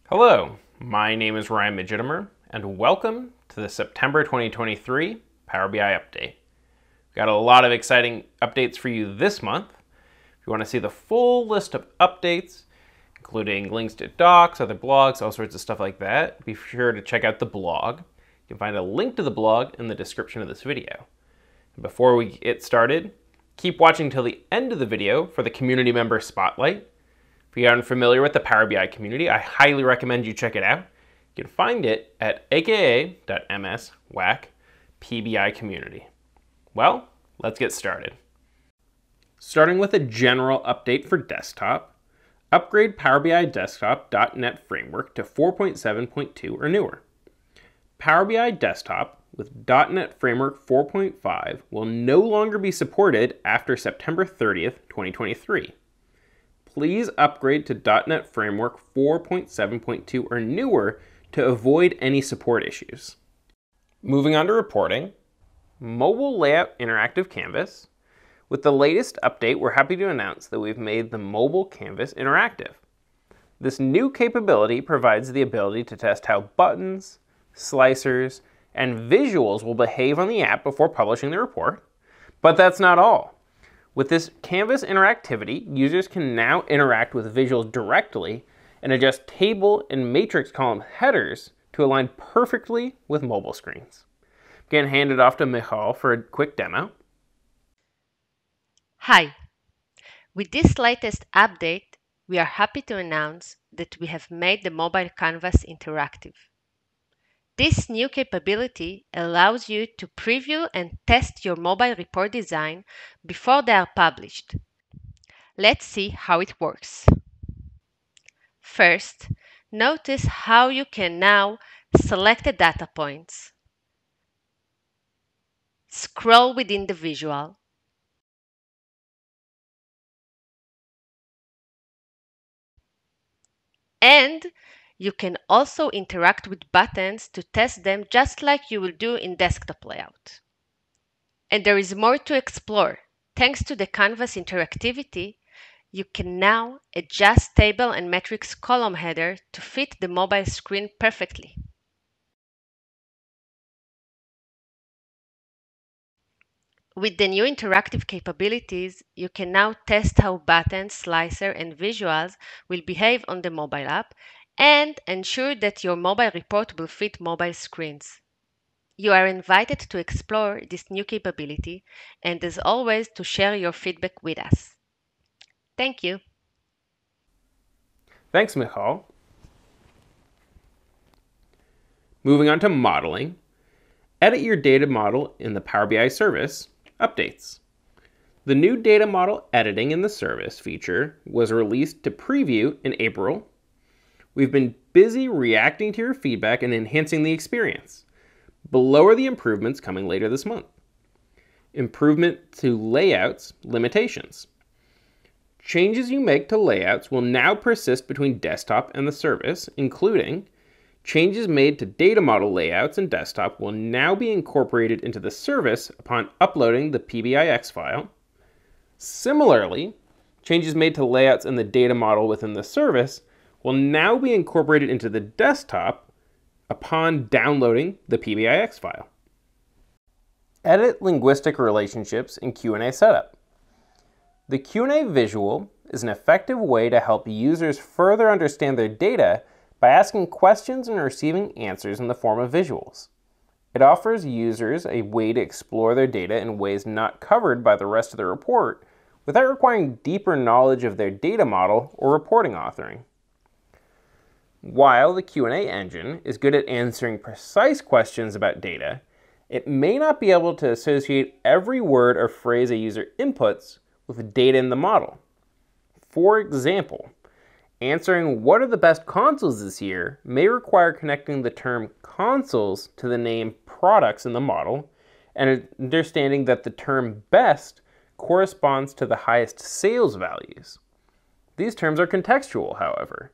Hello, my name is Ryan Midgettimer, and welcome to the September 2023 Power BI Update. We've got a lot of exciting updates for you this month. If you want to see the full list of updates, including links to docs, other blogs, all sorts of stuff like that, be sure to check out the blog. You can find a link to the blog in the description of this video. And before we get started, keep watching till the end of the video for the community member spotlight. If you aren't familiar with the Power BI community, I highly recommend you check it out. You can find it at aka.ms/PBI community. Well, let's get started. Starting with a general update for desktop, upgrade Power BI Desktop.NET Framework to 4.7.2 or newer. Power BI Desktop with .NET Framework 4.5 will no longer be supported after September 30th, 2023. Please upgrade to .NET Framework 4.7.2 or newer to avoid any support issues. Moving on to reporting, Mobile Layout Interactive Canvas. With the latest update, we're happy to announce that we've made the mobile canvas interactive. This new capability provides the ability to test how buttons, slicers, and visuals will behave on the app before publishing the report. But that's not all. With this canvas interactivity, users can now interact with visuals directly and adjust table and matrix column headers to align perfectly with mobile screens. I'm going to hand it off to Michal for a quick demo. Hi! With this latest update, we are happy to announce that we have made the mobile canvas interactive. This new capability allows you to preview and test your mobile report design before they are published. Let's see how it works. First, notice how you can now select the data points, scroll within the visual, and you can also interact with buttons to test them just like you will do in desktop layout. And there is more to explore. Thanks to the canvas interactivity, you can now adjust table and matrix column header to fit the mobile screen perfectly. With the new interactive capabilities, you can now test how buttons, slicer, and visuals will behave on the mobile app and ensure that your mobile report will fit mobile screens. You are invited to explore this new capability and, as always, to share your feedback with us. Thank you. Thanks, Michal. Moving on to modeling, edit your data model in the Power BI service. Updates. The new data model editing in the service feature was released to preview in April. We've been busy reacting to your feedback and enhancing the experience. Below are the improvements coming later this month. Improvement to layouts limitations. Changes you make to layouts will now persist between desktop and the service, including changes made to data model layouts in desktop will now be incorporated into the service upon uploading the PBIX file. Similarly, changes made to layouts in the data model within the service will now be incorporated into the desktop upon downloading the PBIX file. Edit linguistic relationships in Q&A setup. The Q&A visual is an effective way to help users further understand their data by asking questions and receiving answers in the form of visuals. It offers users a way to explore their data in ways not covered by the rest of the report without requiring deeper knowledge of their data model or reporting authoring. While the Q&A engine is good at answering precise questions about data, it may not be able to associate every word or phrase a user inputs with the data in the model. For example, answering what are the best consoles this year may require connecting the term consoles to the name products in the model and understanding that the term best corresponds to the highest sales values. These terms are contextual, however.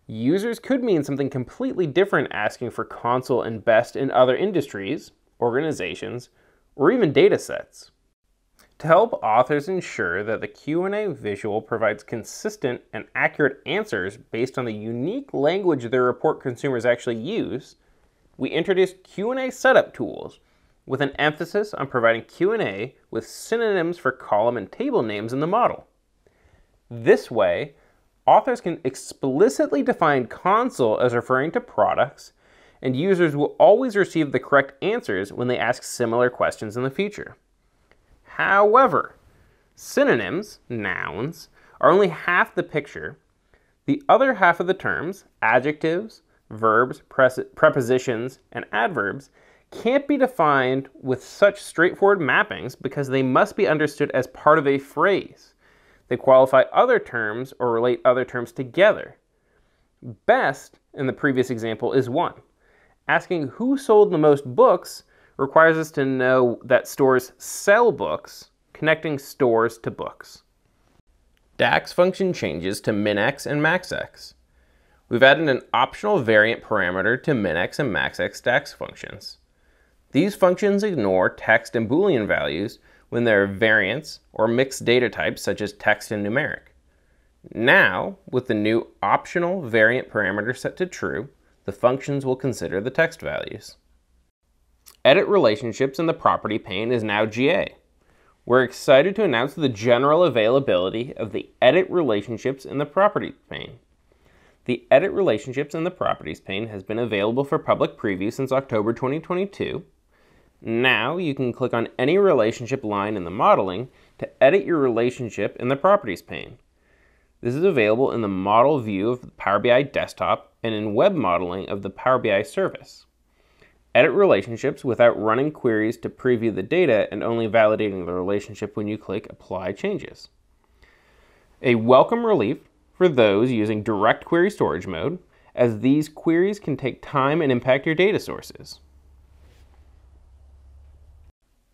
Users could mean something completely different asking for console and best in other industries, organizations, or even data sets. To help authors ensure that the Q&A visual provides consistent and accurate answers based on the unique language their report consumers actually use, we introduced Q&A setup tools with an emphasis on providing Q&A with synonyms for column and table names in the model. This way, authors can explicitly define console as referring to products, and users will always receive the correct answers when they ask similar questions in the future. However, synonyms, nouns, are only half the picture. The other half of the terms, adjectives, verbs, prepositions, and adverbs, can't be defined with such straightforward mappings because they must be understood as part of a phrase. They qualify other terms or relate other terms together. Best, in the previous example, is one. Asking who sold the most books requires us to know that stores sell books, connecting stores to books. DAX function changes to minx and maxx. We've added an optional variant parameter to minx and maxx DAX functions. These functions ignore text and Boolean values when there are variants or mixed data types such as text and numeric. Now, with the new optional variant parameter set to true, the functions will consider the text values. Edit relationships in the property pane is now GA. We're excited to announce the general availability of the edit relationships in the property pane. The edit relationships in the properties pane has been available for public preview since October 2022. Now you can click on any relationship line in the modeling to edit your relationship in the properties pane. This is available in the model view of the Power BI desktop and in web modeling of the Power BI service. Edit relationships without running queries to preview the data and only validating the relationship when you click Apply Changes. A welcome relief for those using direct query storage mode, as these queries can take time and impact your data sources.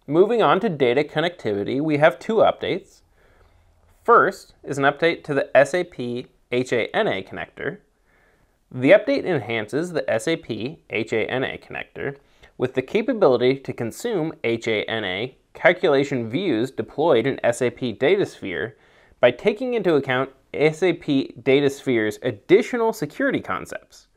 Moving on to data connectivity, we have two updates. First is an update to the SAP HANA connector. The update enhances the SAP HANA connector with the capability to consume HANA calculation views deployed in SAP Datasphere by taking into account SAP Datasphere's additional security concepts.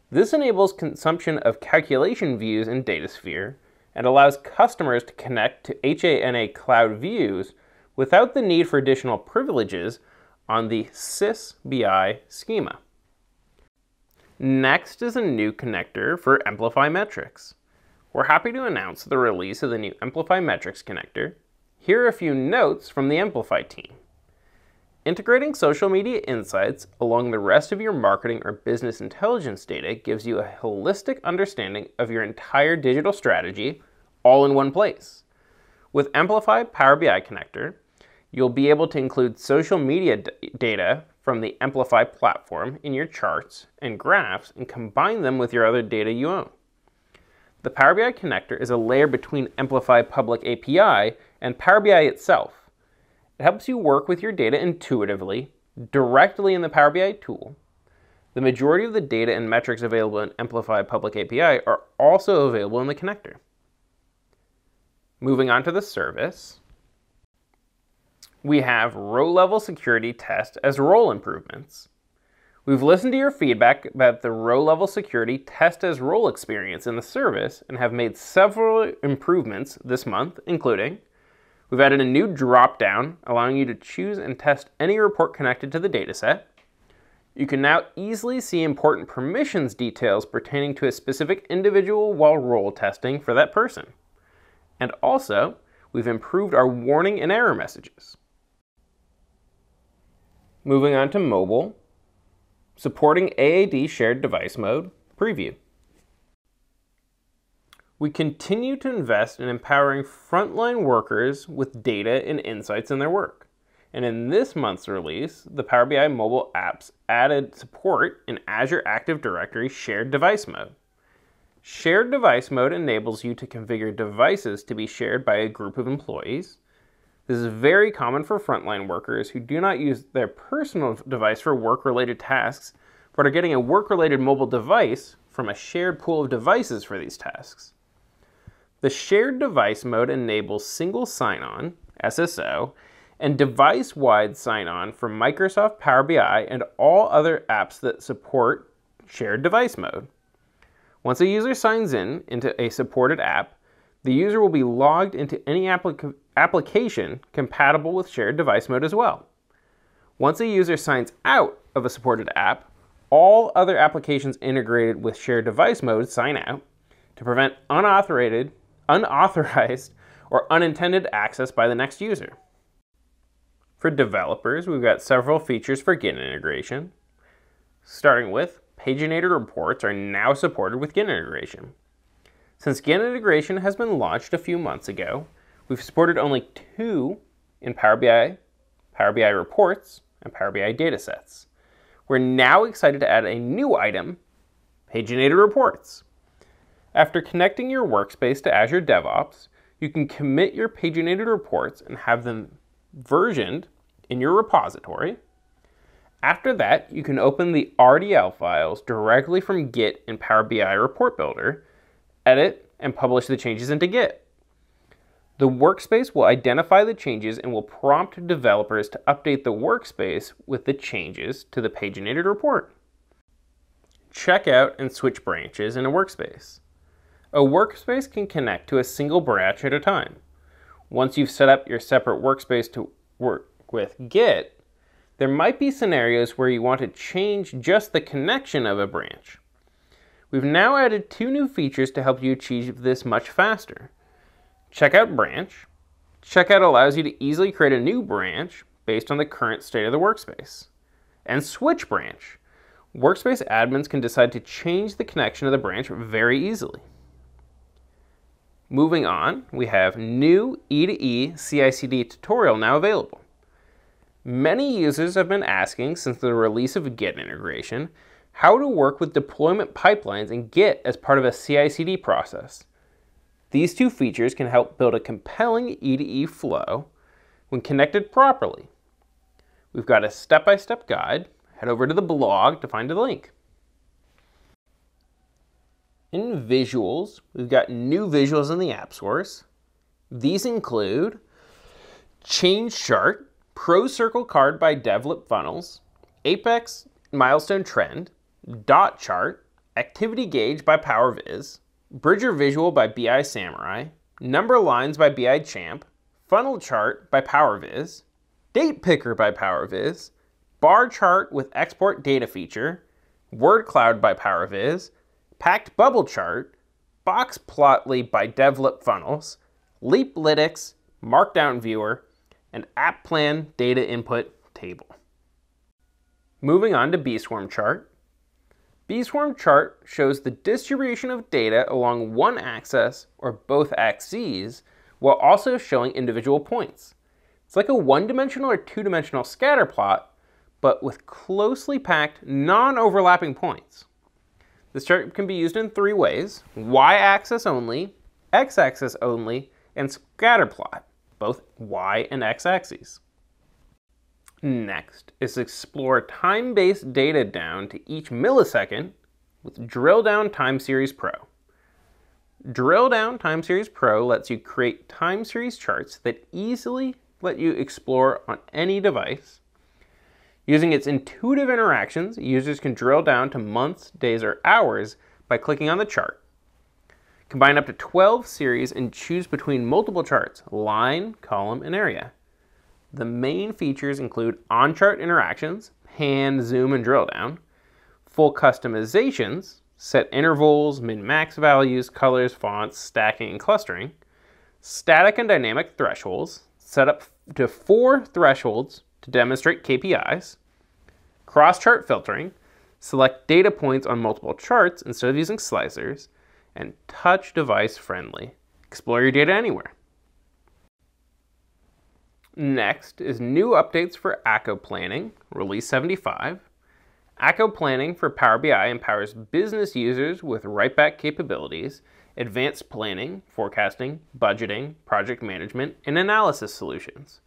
This enables consumption of calculation views in Datasphere and allows customers to connect to HANA Cloud views without the need for additional privileges on the SYS BI schema. Next is a new connector for Amplify Metrics. We're happy to announce the release of the new Amplify Metrics connector. Here are a few notes from the Amplify team. Integrating social media insights along the rest of your marketing or business intelligence data gives you a holistic understanding of your entire digital strategy all in one place. With Amplify Power BI connector, you'll be able to include social media data from the Amplify platform in your charts and graphs and combine them with your other data you own. The Power BI connector is a layer between Amplify Public API and Power BI itself. It helps you work with your data intuitively, directly in the Power BI tool. The majority of the data and metrics available in Amplify Public API are also available in the connector. Moving on to the service, we have row-level security test as role improvements. We've listened to your feedback about the row-level security test as role experience in the service and have made several improvements this month, including we've added a new drop-down allowing you to choose and test any report connected to the dataset. You can now easily see important permissions details pertaining to a specific individual while role testing for that person. And also, we've improved our warning and error messages. Moving on to mobile, supporting AAD shared device mode, preview. We continue to invest in empowering frontline workers with data and insights in their work. And in this month's release, the Power BI mobile apps added support in Azure Active Directory shared device mode. Shared device mode enables you to configure devices to be shared by a group of employees. This is very common for frontline workers who do not use their personal device for work-related tasks, but are getting a work-related mobile device from a shared pool of devices for these tasks. The shared device mode enables single sign-on, SSO, and device-wide sign-on for Microsoft Power BI and all other apps that support shared device mode. Once a user signs in into a supported app, the user will be logged into any application compatible with shared device mode as well. Once a user signs out of a supported app, all other applications integrated with shared device mode sign out to prevent unauthorized or unintended access by the next user. For developers, we've got several features for Git integration. Starting with, paginated reports are now supported with Git integration. Since Git integration has been launched a few months ago, we've supported only 2 in Power BI reports, and Power BI datasets. We're now excited to add a new item, paginated reports. After connecting your workspace to Azure DevOps, you can commit your paginated reports and have them versioned in your repository. After that, you can open the RDL files directly from Git in Power BI Report Builder, edit, and publish the changes into Git. The workspace will identify the changes and will prompt developers to update the workspace with the changes to the paginated report. Check out and switch branches in a workspace. A workspace can connect to a single branch at a time. Once you've set up your separate workspace to work with Git, there might be scenarios where you want to change just the connection of a branch. We've now added 2 new features to help you achieve this much faster. Checkout branch. Checkout allows you to easily create a new branch based on the current state of the workspace. And switch branch. Workspace admins can decide to change the connection of the branch very easily. Moving on, we have new E2E CI/CD tutorial now available. Many users have been asking since the release of Git integration how to work with deployment pipelines in Git as part of a CI/CD process. These 2 features can help build a compelling E2E flow when connected properly. We've got a step-by-step guide. Head over to the blog to find a link. In visuals, we've got new visuals in the app source. These include change chart, Pro Circle card by Devlip Funnels, Apex milestone trend, dot chart, activity gauge by PowerViz, Bridger visual by BI Samurai, number lines by BI Champ, funnel chart by PowerViz, date picker by PowerViz, bar chart with export data feature, word cloud by PowerViz, packed bubble chart, box plotly by Devlip Funnels, Leaplytics, markdown viewer, and app plan data input table. Moving on to bSwarm chart. bSwarm chart shows the distribution of data along one axis or both axes while also showing individual points. It's like a one-dimensional or two-dimensional scatter plot, but with closely packed, non-overlapping points. This chart can be used in 3 ways: y-axis only, x-axis only, and scatter plot, both y and x-axes. Next is explore time-based data down to each millisecond with Drill Down Time Series Pro. Drill Down Time Series Pro lets you create time series charts that easily let you explore on any device. Using its intuitive interactions, users can drill down to months, days, or hours by clicking on the chart. Combine up to 12 series and choose between multiple charts, line, column, and area. The main features include on-chart interactions, pan, zoom, and drill down, full customizations, set intervals, min-max values, colors, fonts, stacking, and clustering, static and dynamic thresholds, set up to 4 thresholds to demonstrate KPIs, cross-chart filtering, select data points on multiple charts instead of using slicers, and touch device friendly. Explore your data anywhere. Next is new updates for ACO Planning, Release 75. ACO Planning for Power BI empowers business users with write-back capabilities, advanced planning, forecasting, budgeting, project management, and analysis solutions.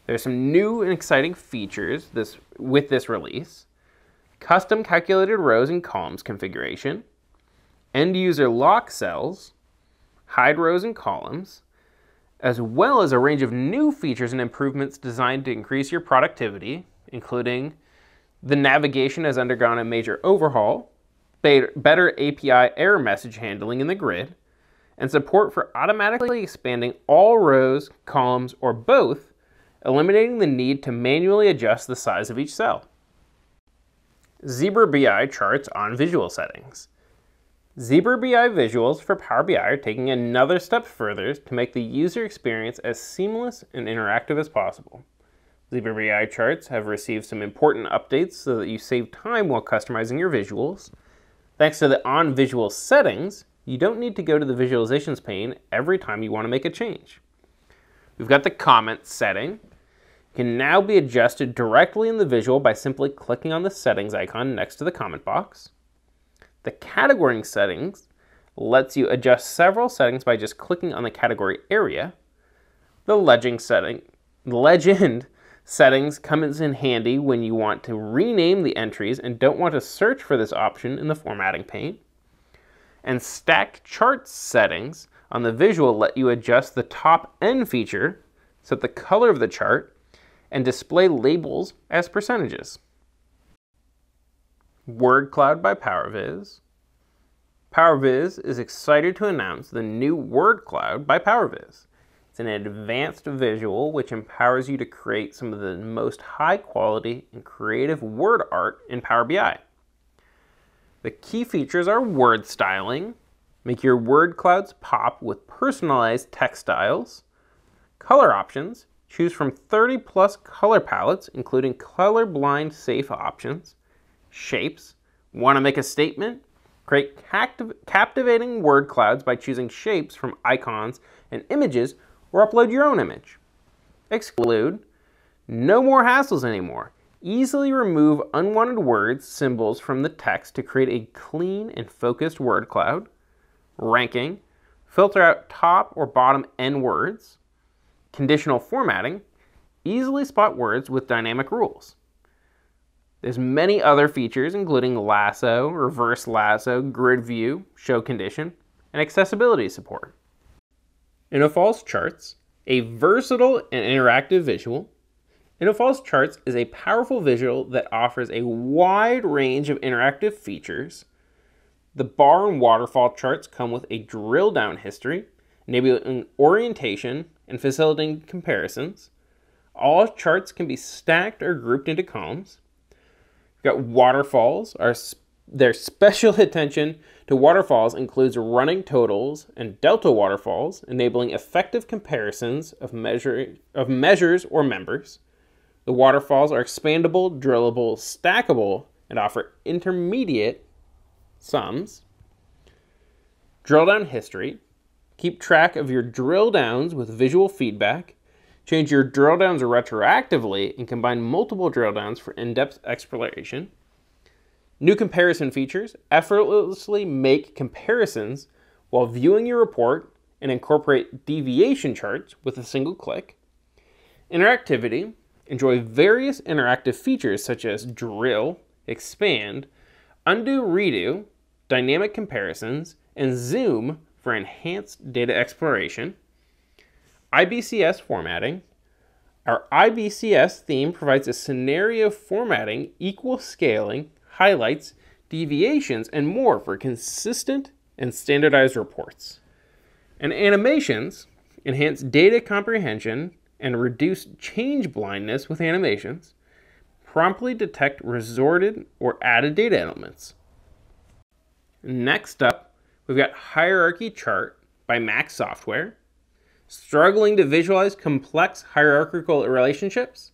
There's some new and exciting features with this release: custom calculated rows and columns configuration, end-user lock cells, hide rows and columns, as well as a range of new features and improvements designed to increase your productivity, including the navigation has undergone a major overhaul, better API error message handling in the grid, and support for automatically expanding all rows, columns, or both, eliminating the need to manually adjust the size of each cell. Zebra BI charts on visual settings. Zebra BI visuals for Power BI are taking another step further to make the user experience as seamless and interactive as possible. Zebra BI charts have received some important updates so that you save time while customizing your visuals. Thanks to the On Visual settings, you don't need to go to the visualizations pane every time you want to make a change. We've got the comment setting. It can now be adjusted directly in the visual by simply clicking on the settings icon next to the comment box. The category settings lets you adjust several settings by just clicking on the category area. The legend settings comes in handy when you want to rename the entries and don't want to search for this option in the formatting pane. And stacked charts settings on the visual let you adjust the top end feature, set the color of the chart, and display labels as percentages. Word Cloud by PowerViz. PowerViz is excited to announce the new Word Cloud by PowerViz. It's an advanced visual which empowers you to create some of the most high quality and creative word art in Power BI. The key features are word styling, make your word clouds pop with personalized text styles, color options, choose from 30 plus color palettes including colorblind safe options, shapes, want to make a statement, create captivating word clouds by choosing shapes from icons and images or upload your own image. Exclude, no more hassles anymore. Easily remove unwanted words, symbols from the text to create a clean and focused word cloud. Ranking, filter out top or bottom end words. Conditional formatting, easily spot words with dynamic rules. There's many other features including lasso, reverse lasso, grid view, show condition, and accessibility support. InnoFalls Charts, a versatile and interactive visual. InnoFalls Charts is a powerful visual that offers a wide range of interactive features. The bar and waterfall charts come with a drill down history, enabling orientation and facilitating comparisons. All charts can be stacked or grouped into columns. We've got waterfalls. Their special attention to waterfalls includes running totals and delta waterfalls, enabling effective comparisons of measures or members. The waterfalls are expandable, drillable, stackable, and offer intermediate sums. Drill down history. Keep track of your drill downs with visual feedback. Change your drill downs retroactively and combine multiple drill downs for in-depth exploration. New comparison features effortlessly make comparisons while viewing your report and incorporate deviation charts with a single click. Interactivity. Enjoy various interactive features such as drill, expand, undo, redo, dynamic comparisons, and zoom for enhanced data exploration. IBCS formatting. Our IBCS theme provides a scenario formatting, equal scaling, highlights, deviations, and more for consistent and standardized reports. And animations enhance data comprehension and reduce change blindness with animations, promptly detect resorted or added data elements. Next up, we've got Hierarchy Chart by Max Software. Struggling to visualize complex hierarchical relationships?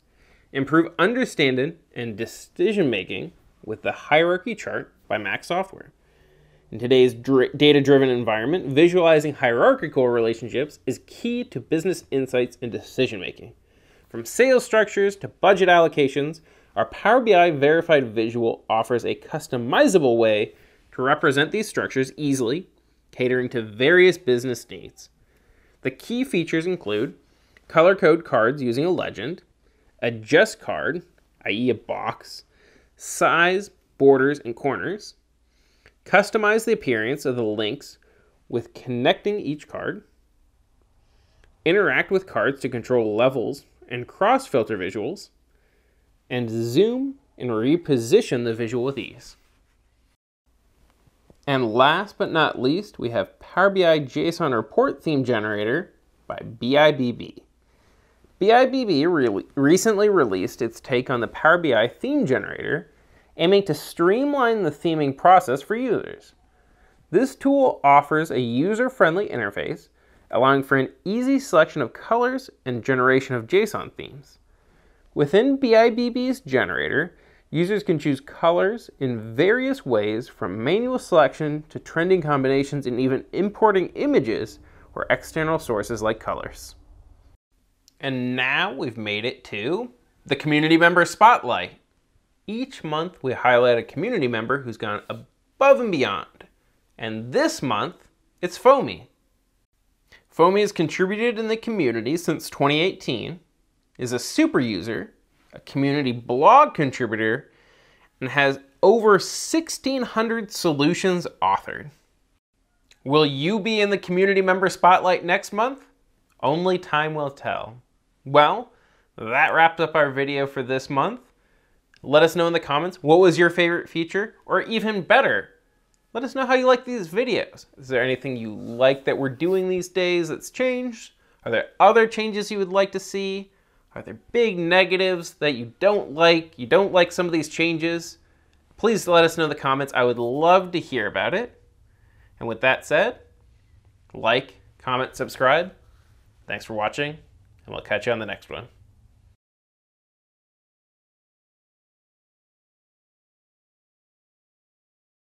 Improve understanding and decision-making with the Hierarchy Chart by Max Software. In today's data-driven environment, visualizing hierarchical relationships is key to business insights and decision-making. From sales structures to budget allocations, our Power BI Verified Visual offers a customizable way to represent these structures easily, catering to various business needs. The key features include color code cards using a legend, adjust card, i.e. a box, size, borders, and corners, customize the appearance of the links with connecting each card, interact with cards to control levels and cross-filter visuals, and zoom and reposition the visual with ease. And last but not least, we have Power BI JSON Report Theme Generator by BIBB. BIBB recently released its take on the Power BI Theme Generator, aiming to streamline the theming process for users. This tool offers a user-friendly interface, allowing for an easy selection of colors and generation of JSON themes. Within BIBB's generator, users can choose colors in various ways, from manual selection to trending combinations and even importing images or external sources like colors. And now we've made it to the Community Member Spotlight. Each month we highlight a community member who's gone above and beyond. And this month, it's Foamy. Foamy has contributed in the community since 2018, is a super user, a community blog contributor, and has over 1,600 solutions authored. Will you be in the Community Member Spotlight next month? Only time will tell. Well, that wraps up our video for this month. Let us know in the comments, what was your favorite feature? Or even better, let us know how you like these videos. Is there anything you like that we're doing these days that's changed? Are there other changes you would like to see? Are there big negatives that you don't like? You don't like some of these changes? Please let us know in the comments. I would love to hear about it. And with that said, like, comment, subscribe. Thanks for watching, and we'll catch you on the next one.